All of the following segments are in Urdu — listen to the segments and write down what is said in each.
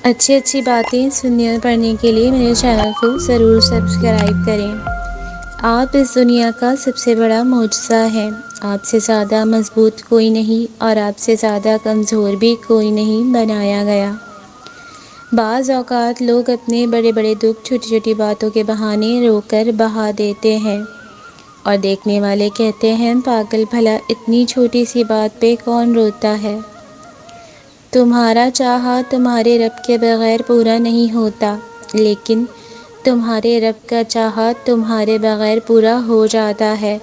اچھی اچھی باتیں سننے اور پڑھنے کے لیے میرے چینل کو ضرور سبسکرائب کریں۔ آپ اس دنیا کا سب سے بڑا معجزہ ہیں۔ آپ سے زیادہ مضبوط کوئی نہیں اور آپ سے زیادہ کمزور بھی کوئی نہیں بنایا گیا۔ بعض اوقات لوگ اپنے بڑے بڑے دکھ چھوٹی چھوٹی باتوں کے بہانے رو کر بہا دیتے ہیں اور دیکھنے والے کہتے ہیں پاگل، بھلا اتنی چھوٹی سی بات پہ کون روتا ہے؟ تمہارا چاہا تمہارے رب کے بغیر پورا نہیں ہوتا، لیکن تمہارے رب کا چاہا تمہارے بغیر پورا ہو جاتا ہے۔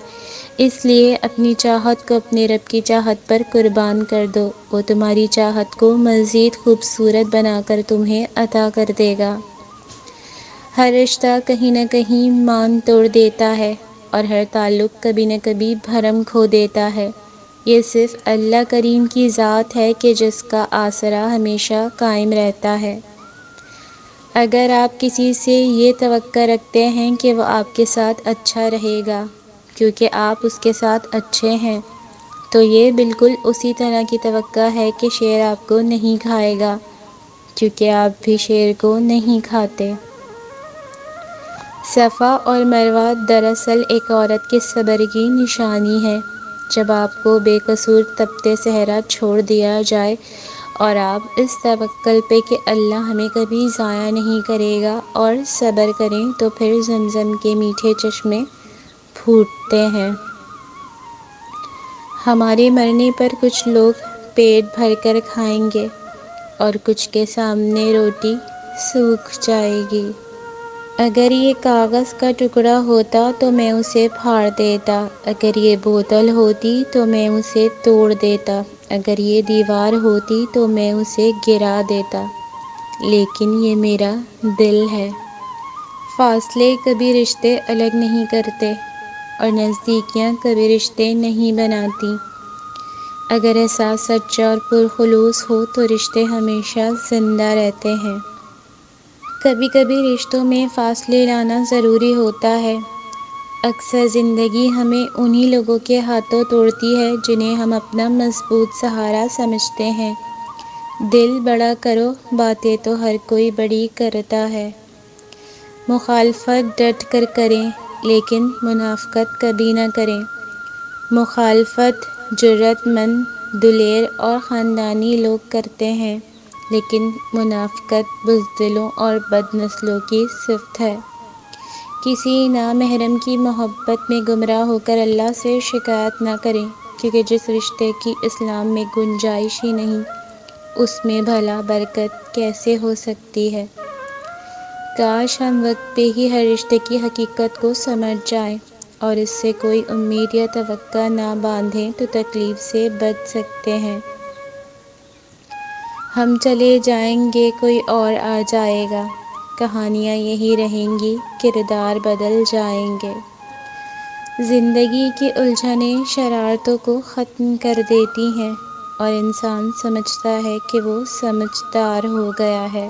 اس لیے اپنی چاہت کو اپنے رب کی چاہت پر قربان کر دو، وہ تمہاری چاہت کو مزید خوبصورت بنا کر تمہیں عطا کر دے گا۔ ہر رشتہ کہیں نہ کہیں مان توڑ دیتا ہے اور ہر تعلق کبھی نہ کبھی بھرم کھو دیتا ہے۔ یہ صرف اللہ کریم کی ذات ہے کہ جس کا آسرا ہمیشہ قائم رہتا ہے۔ اگر آپ کسی سے یہ توقع رکھتے ہیں کہ وہ آپ کے ساتھ اچھا رہے گا کیونکہ آپ اس کے ساتھ اچھے ہیں، تو یہ بالکل اسی طرح کی توقع ہے کہ شیر آپ کو نہیں کھائے گا کیونکہ آپ بھی شیر کو نہیں کھاتے۔ صفا اور مروہ دراصل ایک عورت کے صبر کی نشانی ہے۔ جب آپ کو بے قصور تپتے صحرا چھوڑ دیا جائے اور آپ اس توکل پہ کہ اللہ ہمیں کبھی ضائع نہیں کرے گا اور صبر کریں تو پھر زمزم کے میٹھے چشمے پھوٹتے ہیں۔ ہمارے مرنے پر کچھ لوگ پیٹ بھر کر کھائیں گے اور کچھ کے سامنے روٹی سوکھ جائے گی۔ اگر یہ کاغذ کا ٹکڑا ہوتا تو میں اسے پھاڑ دیتا، اگر یہ بوتل ہوتی تو میں اسے توڑ دیتا، اگر یہ دیوار ہوتی تو میں اسے گرا دیتا، لیکن یہ میرا دل ہے۔ فاصلے کبھی رشتے الگ نہیں کرتے اور نزدیکیاں کبھی رشتے نہیں بناتی۔ اگر احساس سچا اور پرخلوص ہو تو رشتے ہمیشہ زندہ رہتے ہیں۔ کبھی کبھی رشتوں میں فاصلے لانا ضروری ہوتا ہے۔ اکثر زندگی ہمیں انہی لوگوں کے ہاتھوں توڑتی ہے جنہیں ہم اپنا مضبوط سہارا سمجھتے ہیں۔ دل بڑا کرو، باتیں تو ہر کوئی بڑی کرتا ہے۔ مخالفت ڈٹ کر کریں لیکن منافقت کبھی نہ کریں۔ مخالفت جرأت مند، دلیر اور خاندانی لوگ کرتے ہیں، لیکن منافقت بزدلوں اور بد نسلوں کی صفت ہے۔ کسی نامحرم کی محبت میں گمراہ ہو کر اللہ سے شکایت نہ کریں، کیونکہ جس رشتے کی اسلام میں گنجائش ہی نہیں، اس میں بھلا برکت کیسے ہو سکتی ہے؟ کاش ہم وقت پہ ہی ہر رشتے کی حقیقت کو سمجھ جائیں اور اس سے کوئی امید یا توقع نہ باندھیں تو تکلیف سے بچ سکتے ہیں۔ ہم چلے جائیں گے، کوئی اور آ جائے گا، کہانیاں یہی رہیں گی، کردار بدل جائیں گے۔ زندگی کی الجھنیں شرارتوں کو ختم کر دیتی ہیں اور انسان سمجھتا ہے کہ وہ سمجھدار ہو گیا ہے۔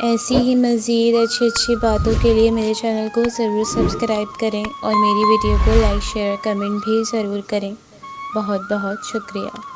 ایسی ہی مزید اچھی باتوں کے لیے میرے چینل کو ضرور سبسکرائب کریں اور میری ویڈیو کو لائک، شیئر، کمنٹ بھی ضرور کریں۔ بہت بہت شکریہ۔